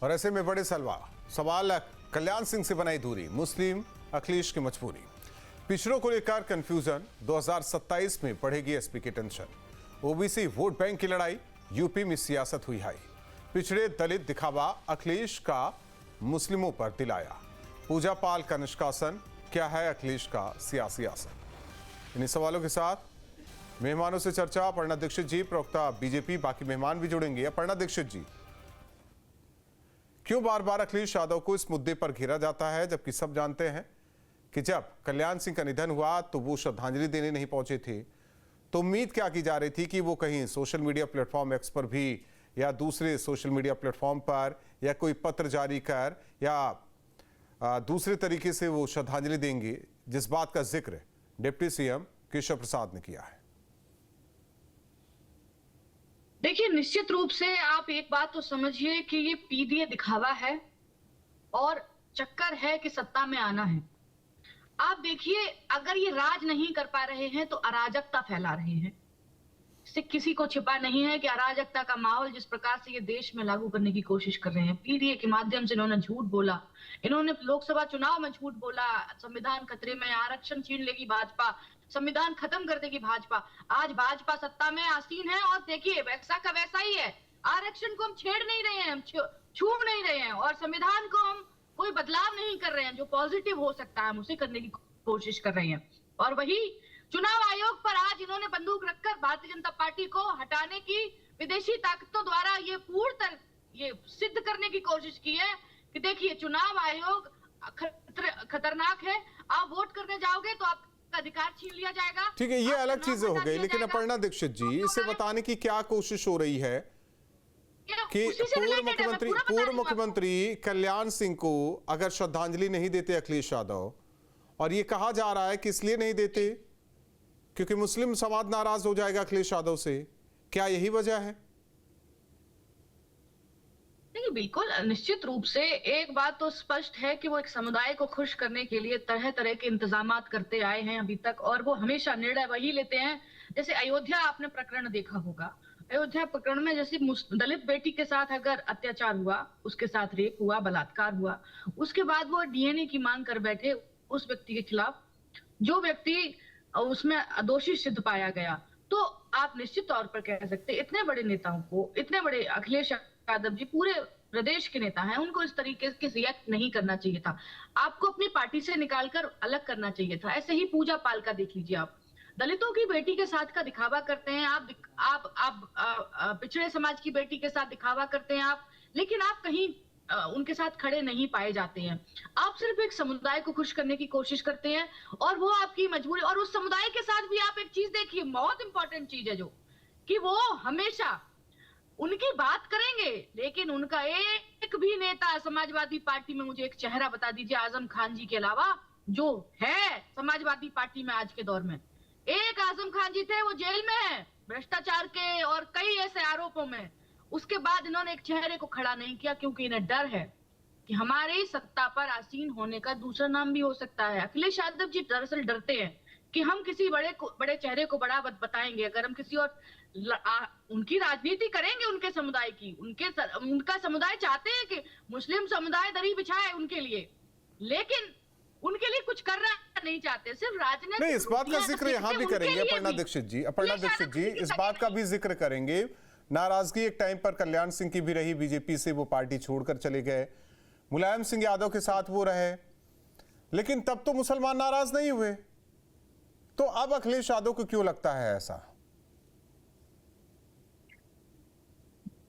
और ऐसे में बड़े सवाल कल्याण सिंह से बनाई दूरी, मुस्लिम अखिलेश की मजबूरी। पिछड़ों को लेकर कंफ्यूजन, 2027 में बढ़ेगी एसपी की टेंशन। ओबीसी वोट बैंक की लड़ाई, यूपी में सियासत हुई हाई। पिछड़े दलित दिखावा, अखिलेश का मुस्लिमों पर दिलाया। पूजा पाल का निष्कासन, क्या है अखिलेश का सियासी असर? इन्हीं सवालों के साथ मेहमानों से चर्चा। अपर्णा दीक्षित जी, प्रवक्ता बीजेपी, बाकी मेहमान भी जुड़ेंगे। अपर्णा दीक्षित जी, क्यों बार बार अखिलेश यादव को इस मुद्दे पर घेरा जाता है, जबकि सब जानते हैं कि जब कल्याण सिंह का निधन हुआ तो वो श्रद्धांजलि देने नहीं पहुंचे थे, तो उम्मीद क्या की जा रही थी कि वो कहीं सोशल मीडिया प्लेटफॉर्म एक्स पर भी या दूसरे सोशल मीडिया प्लेटफॉर्म पर या कोई पत्र जारी कर या दूसरे तरीके से वो श्रद्धांजलि देंगे, जिस बात का जिक्र डिप्टी सीएम केशव प्रसाद ने किया है। देखिए, निश्चित रूप से आप एक बात तो समझिए कि ये पीडीए दिखावा है और चक्कर है कि सत्ता में आना है। आप देखिए, अगर ये राज नहीं कर पा रहे हैं तो अराजकता फैला रहे हैं। इससे किसी को छिपा नहीं है कि अराजकता का माहौल जिस प्रकार से ये देश में लागू करने की कोशिश कर रहे हैं, पीडीए के माध्यम से इन्होंने झूठ बोला, इन्होंने लोकसभा चुनाव में झूठ बोला, संविधान खतरे में, आरक्षण छीन लेगी भाजपा, संविधान खत्म कर देगी भाजपा। आज भाजपा सत्ता में आसीन है और देखिए वैसा का वैसा ही है। आरक्षण को हम छेड़ नहीं रहे हैं, हम छू नहीं रहे हैं, और संविधान को हम कोई बदलाव नहीं कर रहे हैं। जो पॉजिटिव हो सकता है हम उसे करने की कोशिश कर रहे हैं। और वही चुनाव आयोग पर आज इन्होंने बंदूक रखकर भारतीय जनता पार्टी को हटाने की विदेशी ताकतों द्वारा ये सिद्ध करने की कोशिश की है कि देखिए चुनाव आयोग खतरनाक है, आप वोट करने जाओगे तो आपका अधिकार छीन लिया जाएगा। ठीक है, ये अलग चीजें हो गई, लेकिन अपर्णा दीक्षित जी, इसे बताने की क्या कोशिश हो रही है कि पूर्व मुख्यमंत्री कल्याण सिंह को अगर श्रद्धांजलि नहीं देते अखिलेश यादव, और ये कहा जा रहा है कि इसलिए नहीं देते क्योंकि मुस्लिम समाज नाराज हो जाएगा अखिलेश यादव से, क्या यही वजह है? नहीं, बिल्कुल निश्चित रूप से एक बात तो स्पष्ट है कि वो एक समुदाय को खुश करने के लिए तरह तरह के इंतजामात करते आए हैं अभी तक, और वो हमेशा निर्णय वही लेते हैं। जैसे अयोध्या आपने प्रकरण देखा होगा, अयोध्या प्रकरण में जैसे दलित बेटी के साथ अगर अत्याचार हुआ, उसके साथ रेप हुआ, बलात्कार हुआ, उसके बाद वो डीएनए की मांग कर बैठे उस व्यक्ति के खिलाफ, जो व्यक्ति उसमें दोषी सिद्ध पाया गया। तो आप निश्चित तौर पर कह सकते इतने बड़े नेताओं को, इतने बड़े अखिलेश यादव जी पूरे प्रदेश के नेता हैं, उनको इस तरीके से रिएक्ट नहीं करना चाहिए था। आपको अपनी पार्टी से निकालकर अलग करना चाहिए था। ऐसे ही पूजा पाल का देख लीजिए, आप दलितों की बेटी के साथ का दिखावा करते हैं, आप पिछड़े समाज की बेटी के साथ दिखावा करते हैं आप, लेकिन आप कहीं उनके साथ खड़े नहीं पाए जाते हैं। आप सिर्फ एक समुदाय को खुश करने की कोशिश करते हैं और वो आपकी मजबूरी। और उस समुदाय के साथ भी आप एक चीज देखिए, बहुत इंपॉर्टेंट चीज है जो कि वो हमेशा उनकी बात करेंगे, लेकिन उनका एक भी नेता समाजवादी पार्टी में, मुझे एक चेहरा बता दीजिए आजम खान जी के अलावा जो है समाजवादी पार्टी में आज के दौर में। एक आजम खान जी थे, वो जेल में है भ्रष्टाचार के और कई ऐसे आरोपों में। उसके बाद इन्होंने एक चेहरे को खड़ा नहीं किया क्योंकि इन्हें डर है कि हमारे सत्ता पर आसीन होने का दूसरा नाम भी हो सकता है। अखिलेश यादव जी दरअसल डरते हैं कि हम किसी बड़े चेहरे को बड़ा बताएंगे, अगर हम किसी और उनकी राजनीति करेंगे उनके समुदाय की, उनका समुदाय चाहते हैं कि मुस्लिम समुदाय दरी बिछाए उनके लिए, लेकिन उनके लिए कुछ करना नहीं चाहते, सिर्फ राजनीति। नहीं, इस बात का जिक्र यहाँ भी करेंगे अपर्णा दीक्षित जी, इस बात का भी जिक्र करेंगे। नाराजगी एक टाइम पर कल्याण सिंह की भी रही, बीजेपी से वो पार्टी छोड़कर चले गए, मुलायम सिंह यादव के साथ वो रहे, लेकिन तब तो मुसलमान नाराज नहीं हुए। तो अब अखिलेश यादव को क्यों लगता है ऐसा?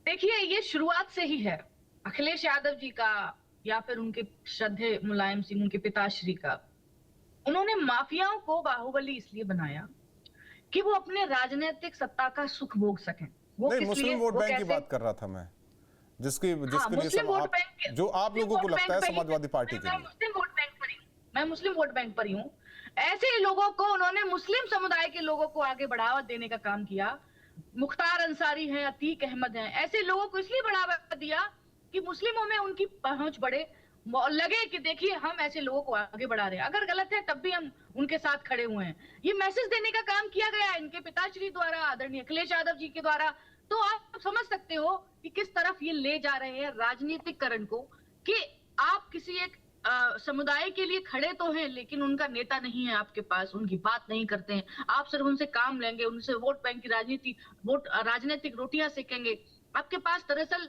देखिए, ये शुरुआत से ही है अखिलेश यादव जी का, या फिर उनके श्रद्धेय मुलायम सिंह, उनके पिताश्री का। उन्होंने माफियाओं को बाहुबली इसलिए बनाया कि वो अपने राजनीतिक सत्ता का सुख भोग सकें। नहीं, मुस्लिम वोट बैंक की बात कर रहा था मैं, जिसके लिए जो आप लोगों को लगता है समाजवादी पार्टी के लिए। मैं मुस्लिम वोट बैंक पर ही हूँ। ऐसे लोगों को उन्होंने, मुस्लिम समुदाय के लोगों को आगे बढ़ावा देने का काम किया। मुख्तार अंसारी हैं, अतीक अहमद हैं, ऐसे लोगों को इसलिए बढ़ावा दिया कि मुस्लिमों में उनकी पहुंच बढ़े, लगे कि देखिए हम ऐसे लोगों को आगे बढ़ा रहे हैं, अगर गलत है तब भी हम उनके साथ खड़े हुए हैं। ये मैसेज देने का काम किया गया इनके पिताश्री द्वारा, आदरणीय अखिलेश यादव जी के द्वारा, तो आप समझ सकते हो कि किस तरफ ये ले जा रहे हैं राजनीतिकरण को, कि आप किसी एक समुदाय के लिए खड़े तो हैं, लेकिन उनका नेता नहीं है आपके पास, उनकी बात नहीं करते हैं, आप सिर्फ उनसे काम लेंगे, उनसे वोट बैंक की राजनीति, राजनीतिक रोटियां सेकेंगे। आपके पास दरअसल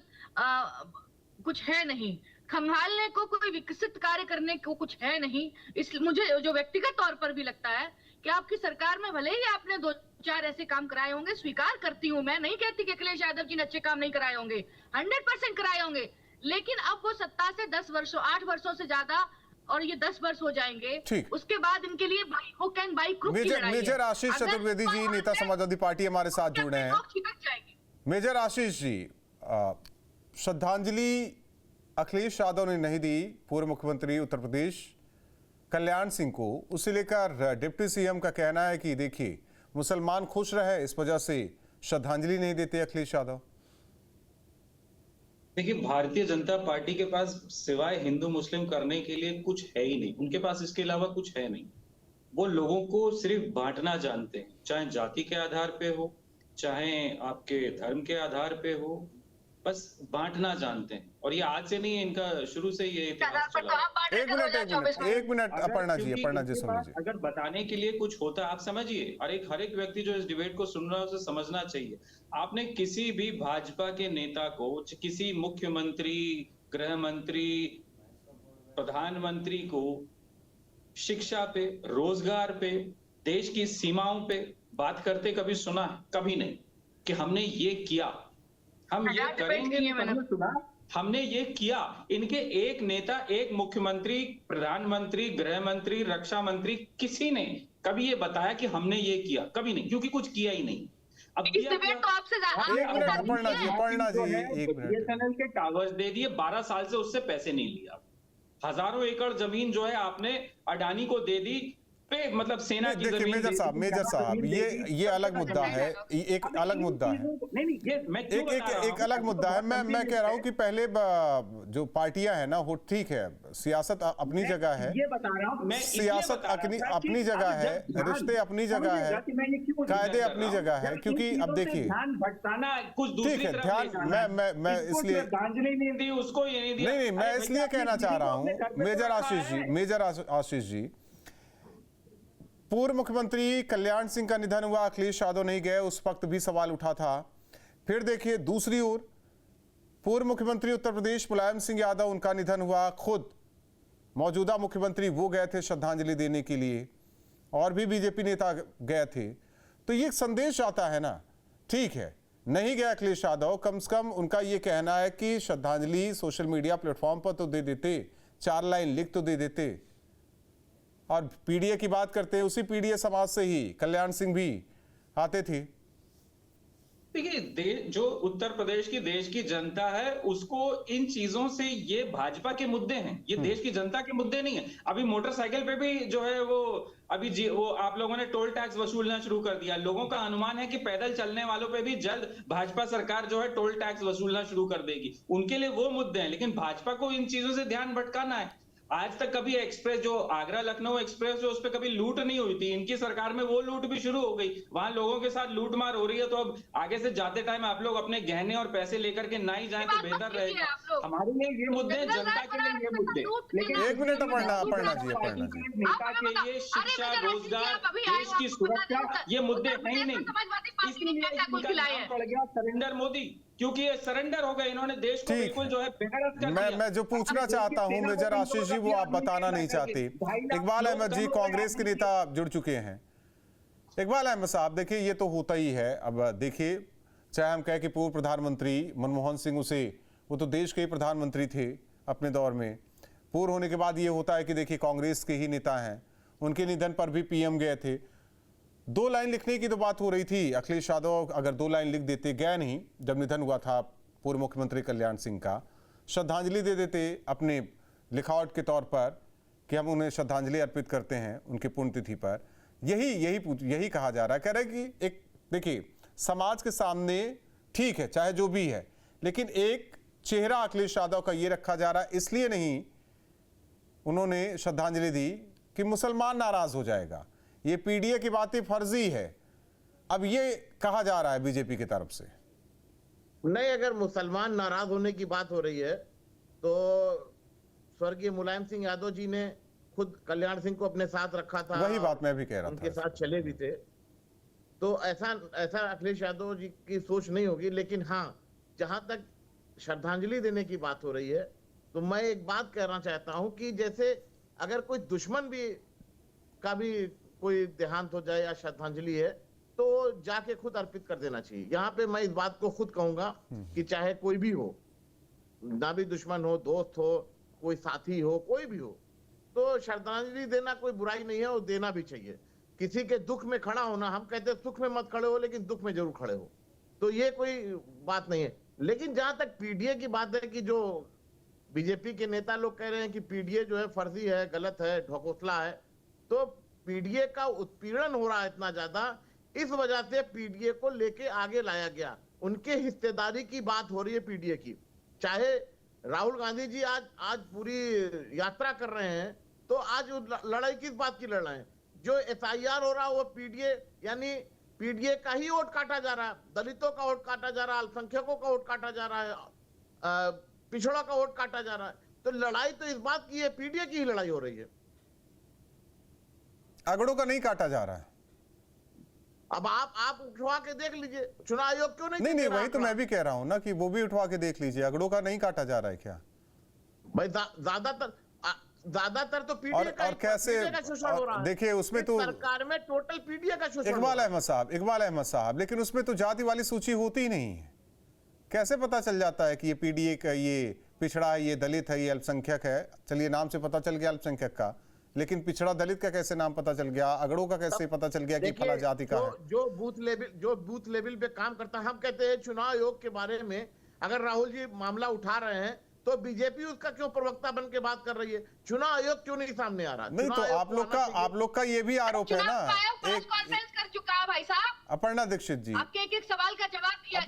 कुछ है नहीं, खंगालने को, कोई विकसित कार्य करने को कुछ है नहीं। इस मुझे जो व्यक्तिगत तौर पर भी लगता है कि आपकी सरकार में भले ही आपने 2-4 ऐसे काम कराए होंगे, स्वीकार करती हूं, मैं नहीं कहती कि अखिलेश यादव जी ने अच्छे काम नहीं कराए होंगे, 100% कराए होंगे, लेकिन अब वो सत्ता से 10 वर्षों, 8 वर्षों से ज्यादा, और ये 10 वर्ष हो जाएंगे, उसके बाद इनके लिए हुक एंड बाई क्रुक की लड़ाई है। मेजर आशीष चतुर्वेदी जी, नेता समाजवादी पार्टी, हमारे साथ जुड़े हैं। मेजर आशीष जी, श्रद्धांजलि अखिलेश यादव ने नहीं दी पूर्व मुख्यमंत्री उत्तर प्रदेश कल्याण सिंह को, उसे लेकर डिप्टी सीएम का कहना है कि देखिए मुसलमान खुश रहे, इस वजह से श्रद्धांजलि नहीं देते अखिलेश यादव। देखिए, भारतीय जनता पार्टी के पास सिवाय हिंदू मुस्लिम करने के लिए कुछ है ही नहीं, उनके पास इसके अलावा कुछ है नहीं। वो लोगों को सिर्फ बांटना जानते हैं, चाहे जाति के आधार पे हो, चाहे आपके धर्म के आधार पे हो, बस बांटना जानते हैं। और ये आज से नहीं है, इनका शुरू से ये इतिहास चला है। एक मिनट अपर्णा जी समझिए। अगर बताने के लिए कुछ होता, आप समझिए, और हर एक व्यक्ति जो इस डिबेट को सुन रहा है उसे समझना चाहिए। आपने किसी भी भाजपा के नेता को, किसी मुख्यमंत्री, गृह मंत्री, प्रधानमंत्री को शिक्षा पे, रोजगार पे, देश की सीमाओं पे बात करते कभी सुना है? कभी नहीं कि हमने ये किया, हम ये करेंगे, हमने ये किया। इनके एक नेता, एक मुख्यमंत्री, प्रधानमंत्री, गृह मंत्री, रक्षा मंत्री, किसी ने कभी ये बताया कि हमने ये किया? कभी नहीं, क्योंकि कुछ किया ही नहीं। अब बीएसएनएल के टावर्स दे दिए, 12 साल से उससे पैसे नहीं लिया। हजारों एकड़ जमीन जो है आपने अडानी को दे दी, पे मतलब सेना की जमीन। मेजर साहब ये अलग मुद्दा है, एक अलग मुद्दा है, नहीं ये मैं एक अलग मुद्दा है। मैं कह रहा हूँ कि पहले जो पार्टियां है ना, वो ठीक है, सियासत अपनी जगह है, ये बता रहा हूँ मैं, सियासत अपनी जगह है, रिश्ते अपनी जगह है, कायदे अपनी जगह है, क्योंकि अब देखिए ध्यान भटकाना कुछ दूसरी तरफ ध्यान, मैं इसलिए श्रद्धांजलि नहीं दी उसको, ये नहीं दिया। नहीं, मैं इसलिए कहना चाह रहा हूँ मेजर आशीष जी, पूर्व मुख्यमंत्री कल्याण सिंह का निधन हुआ, अखिलेश यादव नहीं गए, उस वक्त भी सवाल उठा था। फिर देखिए दूसरी ओर पूर्व मुख्यमंत्री उत्तर प्रदेश मुलायम सिंह यादव, उनका निधन हुआ, खुद मौजूदा मुख्यमंत्री वो गए थे श्रद्धांजलि देने के लिए, और भी बीजेपी नेता गए थे। तो ये संदेश आता है ना, ठीक है नहीं गया अखिलेश यादव, कम से कम उनका ये कहना है कि श्रद्धांजलि सोशल मीडिया प्लेटफॉर्म पर तो दे देते, 4 लाइन लिख तो दे देते। और पीडीए की बात करते हैं, उसी पीडीए समाज से ही कल्याण सिंह भी आते थे। देखिए, जो उत्तर प्रदेश की देश की जनता है, उसको इन चीजों से, ये भाजपा के मुद्दे हैं, ये देश की जनता के मुद्दे नहीं है। अभी मोटरसाइकिल पे भी जो है वो वो आप लोगों ने टोल टैक्स वसूलना शुरू कर दिया। लोगों का अनुमान है कि पैदल चलने वालों पे भी जल्द भाजपा सरकार जो है टोल टैक्स वसूलना शुरू कर देगी। उनके लिए वो मुद्दे हैं, लेकिन भाजपा को इन चीजों से ध्यान भटकाना है। आज तक कभी एक्सप्रेस, जो आगरा लखनऊ एक्सप्रेस, जो उस पर कभी लूट नहीं हुई थी, इनकी सरकार में वो लूट भी शुरू हो गई। वहां लोगों के साथ लूट मार हो रही है। तो अब आगे से जाते टाइम आप लोग अपने गहने और पैसे लेकर के ना ही जाए तो बेहतर रहेगा। हमारे लिए ये मुद्दे, जनता के लिए ये मुद्दे, लेकिन एक मिनट अपर्णा जी, नेता के लिए शिक्षा, रोजगार, देश की सुरक्षा, ये मुद्दे है ही नहीं। इसीलिए इनका पड़ गया सरेंडर मोदी, क्योंकि ये सरेंडर हो गए, इन्होंने देश को बिल्कुल जो है बेगरत कर दिया। मैं जो पूछना चाहता हूं मेजर आशीष जी, वो आप बताना नहीं चाहते। इकबाल अहमद जी कांग्रेस के नेता जुड़ चुके हैं। इकबाल अहमद साहब, देखिए ये तो होता ही है। अब देखिए, चाहे हम कहें कि पूर्व प्रधानमंत्री मनमोहन सिंह, उसे वो तो देश के ही प्रधानमंत्री थे अपने दौर में, पूर्व होने के बाद ये होता है कि देखिए कांग्रेस के ही नेता हैं, उनके निधन पर भी पीएम गए थे। 2 लाइन लिखने की तो बात हो रही थी, अखिलेश यादव अगर 2 लाइन लिख देते, गए नहीं जब निधन हुआ था पूर्व मुख्यमंत्री कल्याण सिंह का, श्रद्धांजलि दे देते अपने लिखावट के तौर पर कि हम उन्हें श्रद्धांजलि अर्पित करते हैं उनकी पुण्यतिथि पर। यही कहा जा रहा है। कह रहे हैं कि एक देखिए समाज के सामने ठीक है चाहे जो भी है, लेकिन एक चेहरा अखिलेश यादव का ये रखा जा रहा है, इसलिए नहीं उन्होंने श्रद्धांजलि दी कि मुसलमान नाराज हो जाएगा, ये पीडीए की बातें फर्जी है। अब ये कहा जा रहा है बीजेपी की तरफ से। नहीं, अगर मुसलमान नाराज होने की बात हो रही है तो स्वर्गीय मुलायम सिंह यादव जी ने खुद कल्याण सिंह को अपने साथ रखा था, वही बात मैं भी कह रहा उनके था। साथ चले भी थे। तो ऐसा ऐसा अखिलेश यादव जी की सोच नहीं होगी। लेकिन हाँ, जहां तक श्रद्धांजलि देने की बात हो रही है तो मैं एक बात कहना चाहता हूं कि जैसे अगर कोई दुश्मन भी का भी कोई देहांत हो जाए या श्रद्धांजलि है तो जाके खुद अर्पित कर देना चाहिए। यहाँ पे मैं इस बात को खुद कहूंगा कि चाहे कोई भी हो, ना भी दुश्मन हो, दोस्त हो, कोई साथी हो, कोई भी हो, तो श्रद्धांजलि देना कोई बुराई नहीं है और देना भी चाहिए। किसी के दुख में खड़ा होना, हम कहते हैं सुख में मत खड़े हो लेकिन दुख में जरूर खड़े हो, तो ये कोई बात नहीं है। लेकिन जहां तक पीडीए की बात है कि जो बीजेपी के नेता लोग कह रहे हैं कि पीडीए जो है फर्जी है, गलत है, ढकोसला है, तो पीडीए का उत्पीड़न हो रहा है इतना ज्यादा, इस वजह से पीडीए को लेके आगे लाया गया। उनके हिस्सेदारी की बात हो रही है पीडीए की। चाहे राहुल गांधी जी आज पूरी यात्रा कर रहे हैं, तो आज लड़ाई किस बात की लड़ रहे हैं? जो एफआईआर हो रहा है वो पीडीए, यानी पीडीए का ही वोट काटा जा रहा है, दलितों का वोट काटा जा रहा है, अल्पसंख्यकों का वोट काटा जा रहा है, पिछड़ों का वोट काटा जा रहा है। तो लड़ाई तो इस बात की है, पीडीए की ही लड़ाई हो रही है, अगड़ों का नहीं काटा जा रहा है। अब आप उठवा के देख लीजिए, चुनाव आयोग क्यों नहीं नहीं, वही तो मैं भी कह रहा हूं ना कि वो भी उठवा के देख लीजिए, अगड़ों का नहीं काटा जा रहा है क्या भाई? ज्यादातर तो पीडीए का और कैसे शोषण हो रहा है। देखिए उसमें तो सरकार में टोटल पीडीए का शोषण। इकबाल अहमद साहब, लेकिन उसमें तो जाति वाली सूची होती ही नहीं है। कैसे पता चल जाता है कि ये पीडीए का, ये पिछड़ा, ये दलित है, ये अल्पसंख्यक है? चलिए नाम से पता चल गया अल्पसंख्यक का, लेकिन पिछड़ा दलित का कैसे नाम पता चल गया? अगड़ों का कैसे पता चल गया कि फला जाति का है? जो बूथ लेवल पे काम करता है, हम कहते हैं चुनाव आयोग के बारे में अगर राहुल जी मामला उठा रहे हैं तो बीजेपी उसका क्यों प्रवक्ता बन के बात कर रही है? चुनाव आयोग क्यों नहीं सामने आ रहा? नहीं तो आप लोग का ये भी आरोप है ना। एक कॉन्फ्रेंस कर चुका है भाई साहब। अपर्णा दीक्षित जी, आपके एक सवाल का जवाब दिया।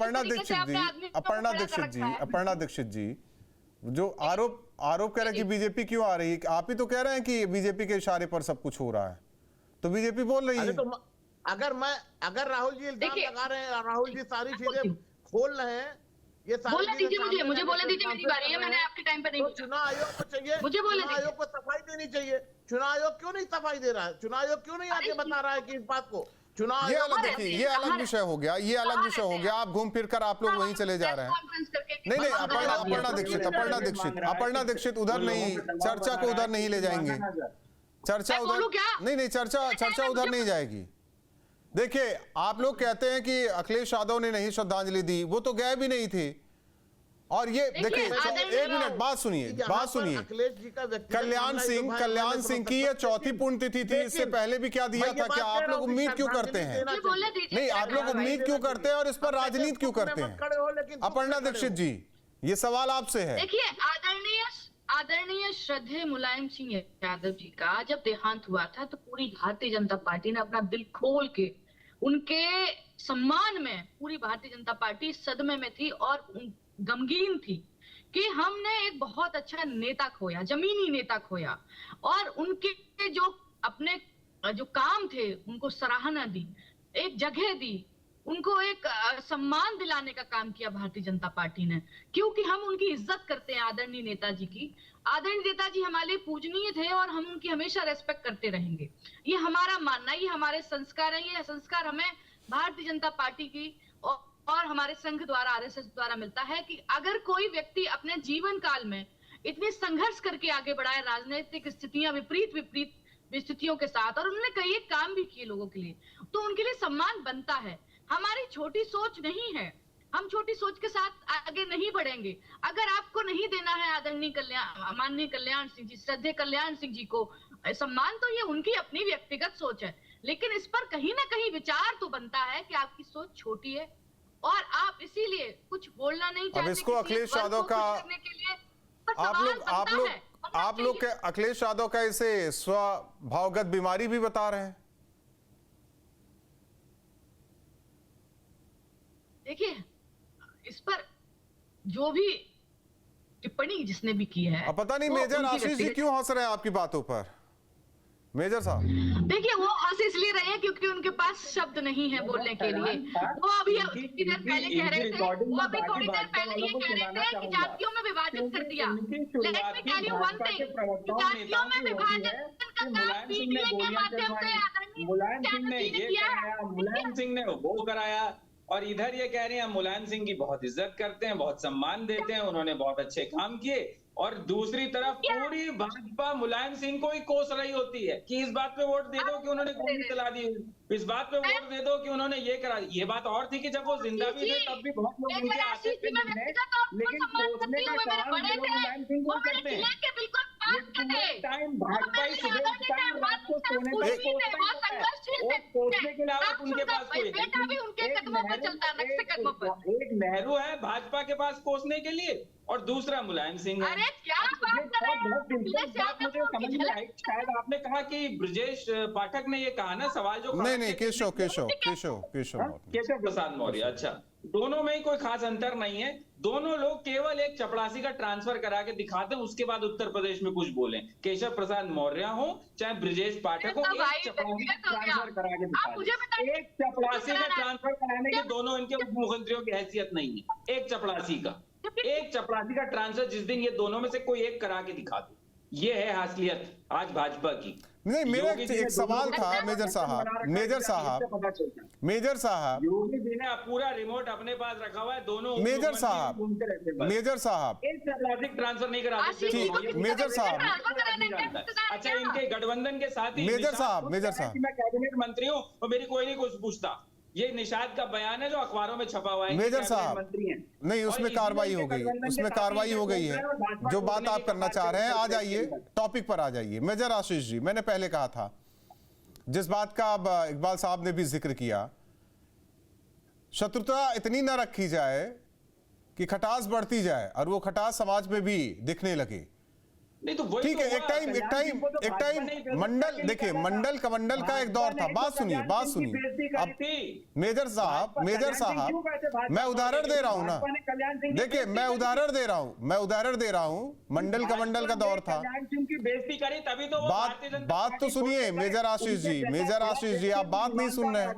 अपर्णा दीक्षित जी जो आरोप कह रहे हैं कि बीजेपी क्यों आ रही है, आप ही तो कह रहे हैं कि बीजेपी के इशारे पर सब कुछ हो रहा है, तो बीजेपी बोल रही है। तो अगर राहुल जी इल्जाम लगा रहे हैं, राहुल जी सारी चीजें खोल रहे हैं, ये बोलने दीजिए मुझे बोलने दीजिए, मेरी बारी है, मैंने आपके टाइम पे नहीं तो चुनाव आयोग को चाहिए, मुझे बोलने चुनाव आयोग को सफाई देनी चाहिए। चुनाव आयोग क्यों नहीं सफाई दे रहा है? चुनाव आयोग क्यों नहीं आगे बता रहा है कि इस बात को चुनाव ये अलग, देखिए ये अलग विषय हो गया, ये अलग विषय हो गया। आप घूम फिर कर आप लोग वहीं चले जा रहे हैं। नहीं अपर्णा दीक्षित उधर नहीं, चर्चा को उधर नहीं ले जाएंगे, चर्चा उधर नहीं, चर्चा उधर नहीं जाएगी। देखिए आप लोग कहते हैं कि अखिलेश यादव ने नहीं श्रद्धांजलि दी, वो तो गए भी नहीं थे। और ये देखिए, एक मिनट बात सुनिए। कल्याण सिंह की ये चौथी पुण्यतिथि थी, इससे पहले भी क्या दिया था? क्या आप लोग उम्मीद क्यों करते हैं? नहीं, आप लोग उम्मीद क्यों करते हैं और इस पर राजनीति क्यों करते हैं? अपर्णा दीक्षित जी, ये सवाल आपसे है। देखिए आदरणीय श्रद्धेय मुलायम सिंह यादव जी का जब देहांत हुआ था तो पूरी भारतीय जनता पार्टी ने अपना दिल खोल के उनके सम्मान में, पूरी भारतीय जनता पार्टी सदमे में थी और गमगीन थी कि हमने एक बहुत अच्छा नेता खोया, जमीनी नेता खोया, और उनके जो अपने जो काम थे उनको सराहना दी, एक जगह दी, उनको एक सम्मान दिलाने का काम किया भारतीय जनता पार्टी ने, क्योंकि हम उनकी इज्जत करते हैं आदरणीय नेताजी की। आदरणीय नेताजी हमारे लिए पूजनीय थे और हम उनकी हमेशा रेस्पेक्ट करते रहेंगे। ये हमारा मानना, ये हमारे संस्कार है। ये संस्कार हमें भारतीय जनता पार्टी की और हमारे संघ द्वारा, आरएसएस द्वारा मिलता है कि अगर कोई व्यक्ति अपने जीवन काल में इतने संघर्ष करके आगे बढ़ा है, राजनीतिक स्थितियां विपरीत स्थितियों के साथ, और उन्होंने कई काम भी किए लोगों के लिए, तो उनके लिए सम्मान बनता है। हमारी छोटी सोच नहीं है, हम छोटी सोच के साथ आगे नहीं बढ़ेंगे। अगर आपको नहीं देना है आदरणीय माननीय कल्याण सिंह जी, श्रद्धेय कल्याण सिंह जी को सम्मान, तो ये उनकी अपनी व्यक्तिगत सोच है, लेकिन इस पर कहीं ना कहीं विचार तो बनता है कि आपकी सोच छोटी है और आप इसीलिए कुछ बोलना नहीं चाहते। अब इसको अखिलेश यादव का आप लोग के अखिलेश यादव का इसे स्वभावगत बीमारी भी बता रहे हैं। देखिए इस पर जो भी टिप्पणी जिसने भी की है, अब पता नहीं मेजर आशीष जी क्यों हंस रहे हैं आपकी बातों पर। मेजर साहब, देखिए वो हंस इसलिए रहे हैं क्योंकि उनके पास शब्द नहीं है बोलने के लिए। वो अभी थोड़ी देर पहले कह रहे थे, वो अभी थोड़ी देर पहले ये कह रहे थे कि जातियों में विभाजित कर दिया। Let me tell you one thing, जातियों में विभाजन का काम पीटीए के माध्यम से मुलायम सिंह ने ये कराया, मुलायम सिंह ने वो कराया, और इधर ये कह रहे हैं मुलायम सिंह की बहुत इज्जत करते हैं, बहुत सम्मान देते हैं, उन्होंने बहुत अच्छे काम किए। और दूसरी तरफ पूरी भाजपा मुलायम सिंह को ही कोस रही होती है कि इस बात पे वोट दे दो कि उन्होंने गोली चला दी, इस बात पे वोट दे दो कि उन्होंने ये करा। ये बात और थी कि जब वो जिंदा भी थे तब भी बहुत लोग उनके आते थे मिलने, लेकिन कोसने का काम वो लोग मुलायम सिंह को करते हैं। ये पूरे टाइम भाजपा ही सुबह टाइम रात को सोने तक कोसने के अलावा उनके पास कोई एक नेहरू है भाजपा के पास कोसने के लिए, और दूसरा मुलायम सिंह है। अरे क्या बात कर रहे हैं? मुझे समझ में आई, शायद आपने कहा कि ब्रजेश पाठक ने ये कहा ना, सवाल जो नहीं, केशव प्रसाद मौर्य। अच्छा, दोनों में ही कोई खास अंतर नहीं है, दोनों लोग केवल एक चपरासी का ट्रांसफर करा के दिखाते हैं, उसके बाद उत्तर प्रदेश में कुछ बोले। केशव प्रसाद मौर्य हो चाहे ब्रजेश पाठक हो, एक चपरासी का ट्रांसफर करा के दिखाते, एक चपरासी का ट्रांसफर कराने के दोनों इनके उप मुख्यमंत्रियों की हैसियत नहीं है। एक चपरासी का ट्रांसफर जिस दिन ये दोनों में से कोई एक करा के दिखा दो, ये है हासियत आज भाजपा की। नहीं, मेरा एक सवाल था मेजर साहब, योगी जी ने पूरा रिमोट अपने पास रखा हुआ है, दोनों मेजर साहब एक ट्रांसफर नहीं करा सकते मेजर साहब। अच्छा, इनके गठबंधन के साथ ही मेजर साहब मैं कैबिनेट मंत्री हूँ और मेरी कोई नहीं कुछ पूछता, ये निषाद का बयान है जो अखबारों में छपा हुआ है। मेजर साहब नहीं, उसमें कार्रवाई हो गई है, जो बात आप करना चाह रहे हैं आ जाइए, टॉपिक पर आ जाइए। मेजर आशीष जी, मैंने पहले कहा था, जिस बात का अब इकबाल साहब ने भी जिक्र किया, शत्रुता इतनी ना रखी जाए कि खटास बढ़ती जाए और वो खटास समाज में भी दिखने लगे। ठीक है, एक टाइम मंडल, देखिए मंडल कमंडल का एक दौर था। बात सुनिए अब मेजर साहब, मैं उदाहरण दे रहा हूं ना, देखिए मैं उदाहरण दे रहा हूं, मंडल कमंडल का दौर था। बात तो सुनिए मेजर आशीष जी, आप बात नहीं सुन रहे हैं।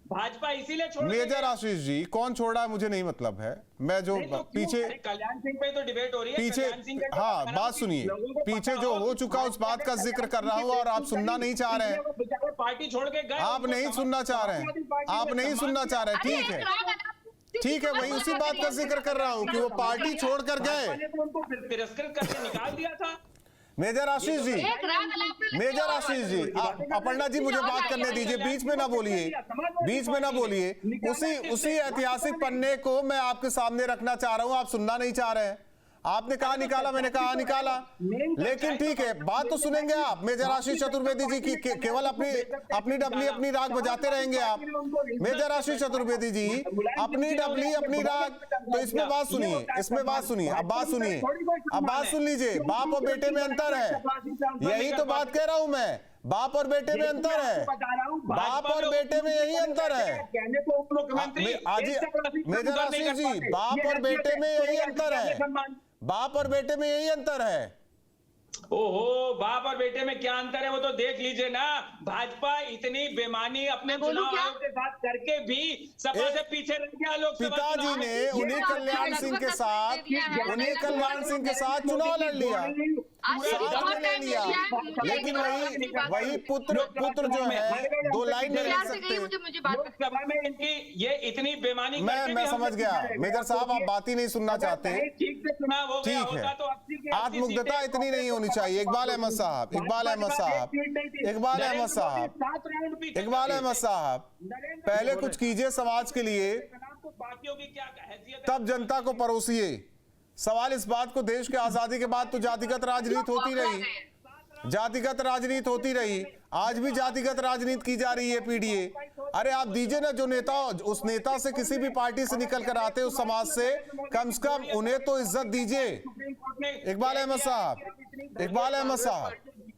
भाजपा इसीलिए छोड़, मेजर आशीष जी, कौन छोड़ रहा है मुझे नहीं मतलब है, मैं जो पीछे कल्याण सिंह पे तो डिबेट हो रही है, पीछे हाँ बात सुनिए, पीछे जो हो चुका उस बात का जिक्र कर रहा हूं और आप सुनना नहीं चाह रहे हैं, पार्टी छोड़ के गए, आप नहीं सुनना चाह रहे हैं, ठीक है, वही उसी बात का जिक्र कर रहा हूं कि वो पार्टी छोड़कर गए, उनको तिरस्कृत करके निकाल दिया था। मेजर आशीष जी, अपर्णा जी मुझे बात करने दीजिए, बीच में ना बोलिए। उसी ऐतिहासिक पन्ने को मैं आपके सामने रखना चाह रहा हूं, आप सुनना नहीं चाह रहे हैं। आपने कहा निकाला, मैंने कहा निकाला, लेकिन ठीक है, बात तो सुनेंगे आप। मेजर आशीष चतुर्वेदी जी की केवल अपनी डबली अपनी राग बजाते रहेंगे आप। मेजर आशीष चतुर्वेदी जी अपनी डबली अपनी राग, तो इसमें बात सुनिए, अब बात सुन लीजिए। बाप और बेटे में अंतर है, यही तो बात कह रहा हूं मैं, बाप और बेटे में अंतर है, बाप और बेटे में यही अंतर है। मेजर आशीष जी, बाप और बेटे में यही अंतर है, ओहो, बाप और बेटे में क्या अंतर है वो तो देख लीजिए ना। भाजपा इतनी बेमानी अपने चुनाव आयोग के साथ करके भी सपा से पीछे रह गया। लोग पिताजी ने उन्हीं कल्याण सिंह के साथ चुनाव लड़ लिया, ले लिया, लेकिन वही पुत्र जो है 2 लाइन नहीं लिख सकते। लोकसभा में इनकी ये इतनी बेमानी, मैं समझ गया मेजर साहब, आप बात ही नहीं सुनना चाहते हैं। ठीक से चुनाव हो गया होता तो आत्ममुग्धता इतनी नहीं होनी चाहिए। इकबाल अहमद साहब, पहले कुछ कीजिए समाज के लिए, तब जनता को परोसिए। सवाल इस बात को, देश के आजादी के बाद तो जातिगत राजनीति होती रही, आज भी जातिगत राजनीति की जा रही है पीडीए। अरे आप दीजिए ना, जो नेता उस नेता से किसी भी पार्टी से निकल कर आते उस समाज से, कम से कम उन्हें तो इज्जत दीजिए। इकबाल अहमद साहब,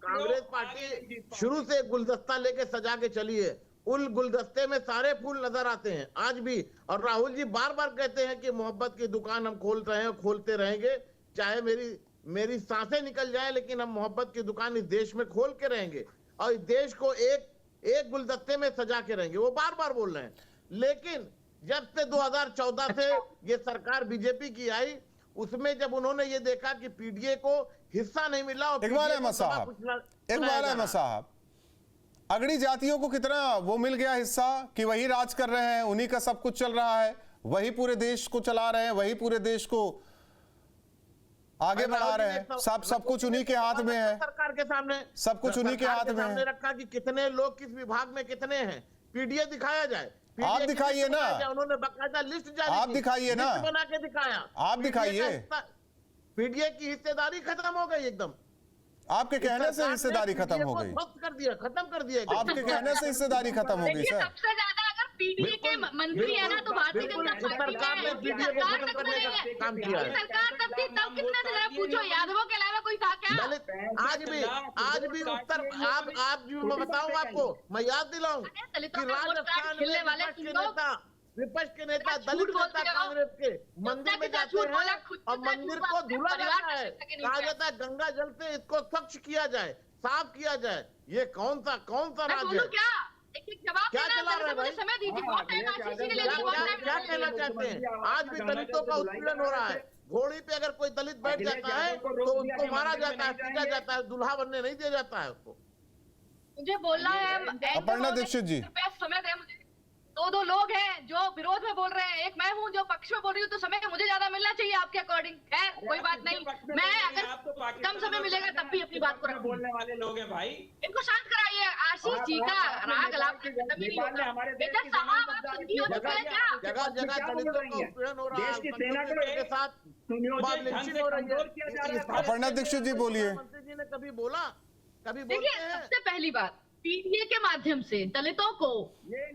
कांग्रेस पार्टी शुरू से गुलदस्ता लेके सजा के चली है, उन गुलदस्ते में सारे फूल नजर आते हैं आज भी। और राहुल जी बार बार कहते हैं कि मोहब्बत की दुकान हम खोल रहे हैं, खोलते रहेंगे, चाहे मेरी सांसें निकल जाए, लेकिन हम मोहब्बत की दुकान इस देश में खोल के रहेंगे। और इस देश को एक गुलदस्ते में सजा के रहेंगे, वो बार बार बोल रहे हैं। लेकिन जब से 2014 से ये सरकार बीजेपी की आई, उसमें जब उन्होंने ये देखा कि पीडीए को हिस्सा नहीं मिला और इकबाल अहमद साहब, अगड़ी जातियों को कितना वो मिल गया हिस्सा कि वही राज कर रहे हैं, उन्हीं का सब कुछ चल रहा है, वही पूरे देश को चला रहे हैं, वही पूरे देश को आगे बढ़ा रहे हैं, सब कुछ उन्हीं के हाथ में है, सरकार के सामने सब कुछ उन्हीं के हाथ में है। रखा कि कितने लोग किस विभाग में कितने हैं, पीडीए दिखाया जाए। आप दिखाइए ना, उन्होंने बकायदा लिस्ट जारी आप दिखाइए ना, बना के दिखाया, आप दिखाइए। पीडीए की हिस्सेदारी खत्म हो गई एकदम, आपके कहने से हिस्सेदारी खत्म हो गई, खत्म कर दिया आपके कहने से हिस्सेदारी खत्म हो गई सर। सबसे ज्यादा अगर पीडीए के मंत्री है ना तो भारतीय जनता पार्टी में सरकार तक नहीं है। काम किया है। सरकार तब थी तब कितने थे जरा पूछो, यादवों के अलावा कोई था क्या? आज भी उत्तर आप मैं बताऊं आपको, मैं याद दिलाऊं कि राजस्थान में विपक्ष के नेता दलित नेता कांग्रेस के मंदिर में जाते हैं और मंदिर को धुला जाता है, कहा जाता है गंगा जल से इसको स्वच्छ किया जाए, साफ किया जाए। ये कौन सा राज्य है? क्या चला रहा है भाई? क्या कहना चाहते हैं? आज भी दलितों का उत्पीड़न हो रहा है। घोड़ी पे अगर कोई दलित बैठ जाता है तो उसको मारा जाता है, पीटा जाता है, दुल्हा बनने नहीं दिया जाता है उसको। मुझे बोलना है अपर्णा दीक्षित जी, समय दे मुझे। दो लोग हैं जो विरोध में बोल रहे हैं, एक मैं हूं जो पक्ष में बोल रही हूँ, तो समय मुझे ज्यादा मिलना चाहिए आपके अकॉर्डिंग। है कोई बात नहीं, मैं अगर कम समय मिलेगा तब भी अपनी बात को रखूंगी। बोलने वाले लोग हैं भाई, इनको शांत कराइए। आशीष जी का राग अलाप खत्म ही नहीं होगा। बेटा साहब आप सुनती हो तो क्या? जगह जगह दलितों का उत्पीड़न हो रहा है, के साथ अपर्णा दीक्षित जी बोलिए। मंत्री जी ने कभी बोला, कभी देखिए, सबसे पहली बात, पीडीए के माध्यम से दलितों को,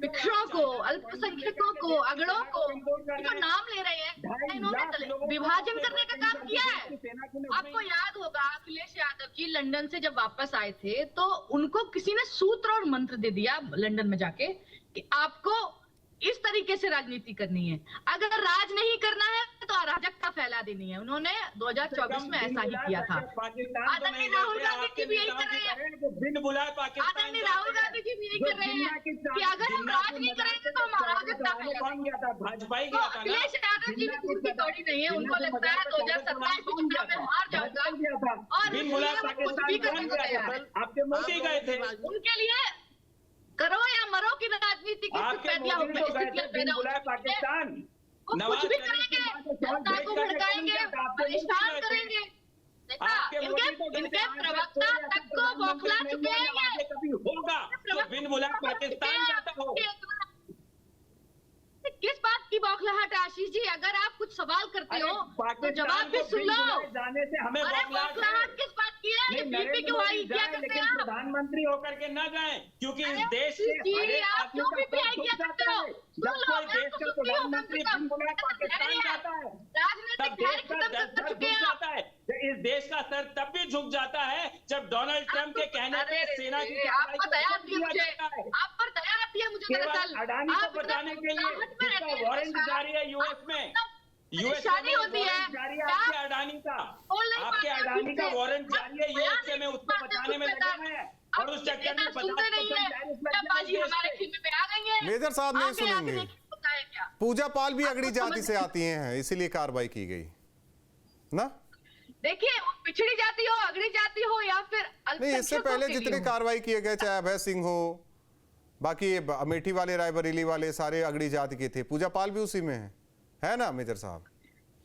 पिछड़ों को, अल्पसंख्यकों को, अगड़ों को जो नाम ले रहे हैं, इन्होंने विभाजन करने का काम किया है। आपको याद होगा अखिलेश यादव जी लंदन से जब वापस आए थे तो उनको किसी ने सूत्र और मंत्र दे दिया लंदन में जाके कि आपको इस तरीके से राजनीति करनी है, अगर राज नहीं करना है तो अराजकता फैला देनी है। उन्होंने 2024 में ऐसा ही किया था। आदरणीय राहुल गांधी जी भी यही कर रहे हैं, आदरणीय राहुल गांधी जी भी यही कर रहे हैं कि अगर हम राज नहीं करेंगे तो हम अराजकता फैलाएंगे। अखिलेश यादव जी की उनकी कौड़ी नहीं है, उनको लगता है 2027 में चुनाव में हार जाऊंगा और कुछ भी करने को तैयार है। आपके मोदी गए थे, उनके लिए करो या मरो की राजनीति की स्थितियां पाकिस्तान कुछ भी करेंगे, जनता को भड़काएंगे, परेशान करेंगे। इनके प्रवक्ता तक को बौखला चुके हैं। कभी होगा तो बिन बुलाए पाकिस्तान जाता हो। किस बात की बौखलाहट आशीष जी? अगर आप कुछ सवाल करते हो तो जवाब भी सुन लो। जाने से हमें बौखलाहट किस बात की है? ये बीपी क्यों आई? क्या करते हैं आप? प्रधानमंत्री होकर के न जाएं, क्योंकि इस देश के आप क्यों बीपी आई क्या करते हो? जब कोई देश का प्रधानमंत्री बिन बुलाए पाकिस्तान जाता है तब देश का सर झुक जाता है। इस देश का सर तब भी झुक जाता है जब डोनाल्ड ट्रंप के कहने पे सेना की आप पर दया आती है मुझे दरअसल अडानी को बचाने के लिए जिसका वारंट जारी है यूएस में, यूएस में होती है जारी है आपके अडानी का वारंट जारी है यूएस में, उसको बचाने में लगे हुए हैं और उस चक्कर में 50% मेजर साहब नहीं सुनेंगे। पूजा पाल भी अगड़ी जाति से आती हैं, इसीलिए कार्रवाई की गई ना। देखिए, पिछड़ी जाति हो, अगड़ी जाति हो या फिर नहीं, इससे पहले जितने कार्रवाई किए गए, चाहे अभय सिंह हो, बाकी अमेठी वाले, रायबरेली वाले, सारे अगड़ी जाति के थे। पूजा पाल भी उसी में है ना मेजर साहब?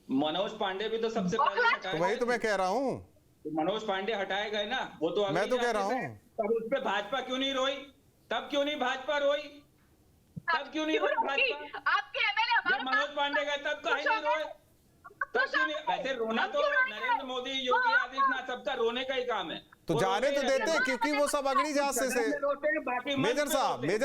मनोज पांडे भी तो सबसे पहले तो वही तो मैं कह रहा हूँ, मनोज पांडे हटाए गए ना, वो तो मैं तो कह रहा हूँ। तब उस पर भाजपा क्यों नहीं रोई? तब क्यों नहीं भाजपा रोई? तब क्यों नहीं रोई भाजपा? आपके एमएलए जब मनोज पांडे गए तब कहीं नहीं रोए, तब क्यों नहीं? वैसे रोना तो नरेंद्र मोदी, योगी आदित्यनाथ सबका रोने का ही काम है। तो जाने तो देते, क्योंकि वो सब अगड़ी जात से मेजर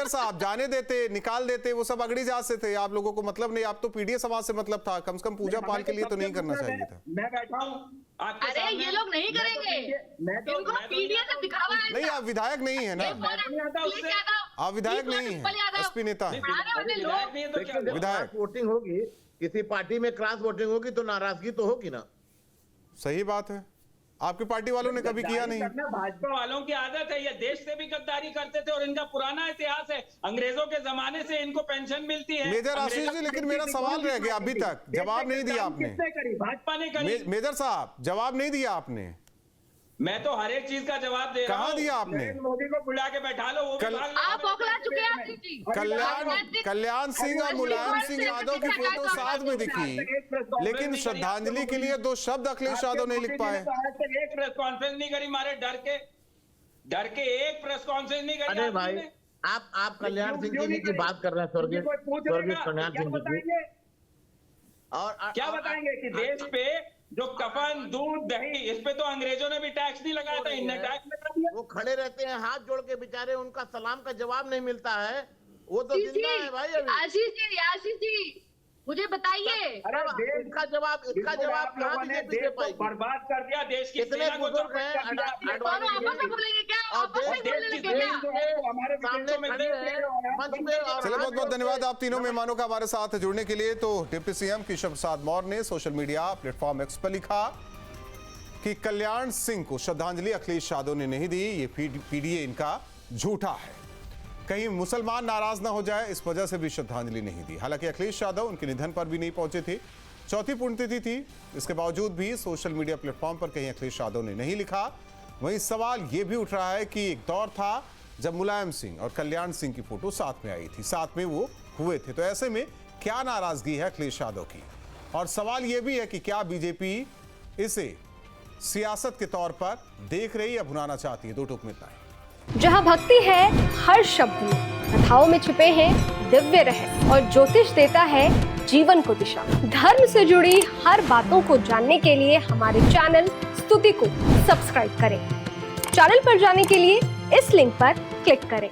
साहब जाने देते, निकाल देते, वो सब अगड़ी जात से थे। आप लोगों को मतलब नहीं, आप तो पीडीए समाज से मतलब था, कम से कम पूजा पाल के लिए तो नहीं करना चाहिए था। मैं बैठा हूँ, अरे ये लोग नहीं करेंगे, इनको पीडीए से दिखावा है। नहीं, आप विधायक नहीं है ना, आप विधायक नहीं है, एसपी नेता है, विधायक। वोटिंग होगी, किसी पार्टी में क्रॉस वोटिंग होगी तो नाराजगी तो होगी ना। सही बात है। आपकी पार्टी वालों ने कभी किया नहीं। करना भाजपा वालों की आदत है, ये देश से भी गद्दारी करते थे और इनका पुराना इतिहास है, अंग्रेजों के जमाने से इनको पेंशन मिलती है। मेजर आशीष जी, लेकिन मेरा सवाल रह गया, अभी तक जवाब नहीं दिया आपने। किसने करी? भाजपा ने करी। मेजर साहब, जवाब नहीं दिया आपने। मैं तो हर एक चीज का जवाब दे रहा हूं। कहाँ दिया आपने? नरेंद्र मोदी को बुला के बैठा लो, वो आप बौखला चुके हैं आशीष जी। कल्याण सिंह और मुलायम सिंह यादव की फोटो साथ में दिखी, लेकिन श्रद्धांजलि के लिए 2 शब्द अखिलेश यादव नहीं लिख पाए। एक प्रेस कॉन्फ्रेंस नहीं करी, मारे डर के एक प्रेस कॉन्फ्रेंस नहीं करी। अरे भाई, आप कल्याण सिंह जी की बात कर रहे हैं, स्वर्गीय कल्याण सिंह जी की, और क्या बताएंगे कि देश पे जो कफन, दूध, दही, इस पे तो अंग्रेजों ने भी टैक्स नहीं लगाया था, इनने टैक्स लगा दिया। वो खड़े रहते हैं हाथ जोड़ के बेचारे, उनका सलाम का जवाब नहीं मिलता है, वो तो जिंदा है भाई अभी। आशीष जी मुझे बताइए, इसका जवाब कहाँ बीजेपी दे पाएगी? बर्बाद कर दिया देश की कितने सेना को, बुजुर्ग हैं दोनों आपस में बोलेंगे क्या? आपस में बोलने लगे क्या? हमारे सामने खड़े हैं मंच पे। चलिए, बहुत बहुत धन्यवाद आप तीनों मेहमानों का हमारे साथ जुड़ने के लिए। तो डिप्टी सीएम केशव प्रसाद मौर्य ने सोशल मीडिया प्लेटफॉर्म एक्स पर लिखा कि कल्याण सिंह को श्रद्धांजलि अखिलेश यादव ने नहीं दी, ये पीडीए इनका झूठा है, कहीं मुसलमान नाराज ना हो जाए, इस वजह से भी श्रद्धांजलि नहीं दी। हालांकि अखिलेश यादव उनके निधन पर भी नहीं पहुंचे थे, चौथी पुण्यतिथि थी, इसके बावजूद भी सोशल मीडिया प्लेटफॉर्म पर कहीं अखिलेश यादव ने नहीं लिखा। वहीं सवाल यह भी उठ रहा है कि एक दौर था जब मुलायम सिंह और कल्याण सिंह की फोटो साथ में आई थी, साथ में वो हुए थे, तो ऐसे में क्या नाराजगी है अखिलेश यादव की? और सवाल यह भी है कि क्या बीजेपी इसे सियासत के तौर पर देख रही या भुनाना चाहती है? 2 टूक में इतना ही। जहाँ भक्ति है हर शब्द में, कथाओं में छिपे हैं दिव्य रहस्य, और ज्योतिष देता है जीवन को दिशा। धर्म से जुड़ी हर बातों को जानने के लिए हमारे चैनल स्तुति को सब्सक्राइब करें। चैनल पर जाने के लिए इस लिंक पर क्लिक करें।